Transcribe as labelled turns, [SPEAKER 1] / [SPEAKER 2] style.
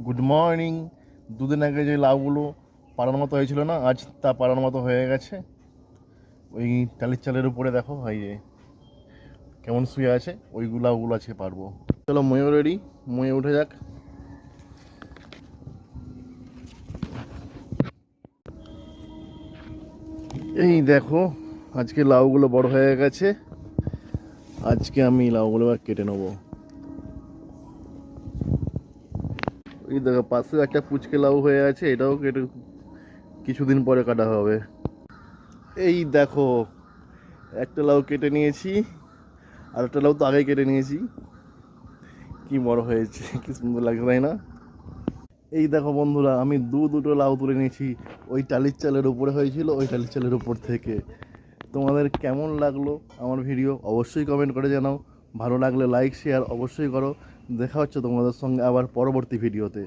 [SPEAKER 1] Good morning. দুদিন আগে যে লাউগুলো পাড়ার মতো হয়েছিল না, আজ তা পাড়ার মতো হয়ে গেছে। ওই টালির চালের উপরে দেখো ভাই যে কেমন শুয়ে আছে, ওই লাউগুলো আজকে পারবো। চলো ময়ও রেডি, ময়ে উঠে যাক। এই দেখো আজকে লাউগুলো বড় হয়ে গেছে। আজকে আমি লাউগুলো এবার কেটে নেবো। এই দেখো পাশে একটা পুচকে লাউ হয়ে আছে, এটাও কেটে কিছুদিন পরে কাটা হবে। এই দেখো একটা লাউ কেটে নিয়েছি, আর একটা লাউ তো আগেই কেটে নিয়েছি। কি বড় হয়েছে, কি সুন্দর লাগছে তাই না? এই দেখো বন্ধুরা, আমি দুটো লাউ তুলে নিয়েছি। ওই টালির চালের উপরে হয়েছিল, ওই টালির চালের উপর থেকে। তোমাদের কেমন লাগলো আমার ভিডিও অবশ্যই কমেন্ট করে জানাও। ভালো লাগলে লাইক শেয়ার অবশ্যই করো। দেখা হচ্ছে তোমাদের সঙ্গে আবার পরবর্তী ভিডিওতে।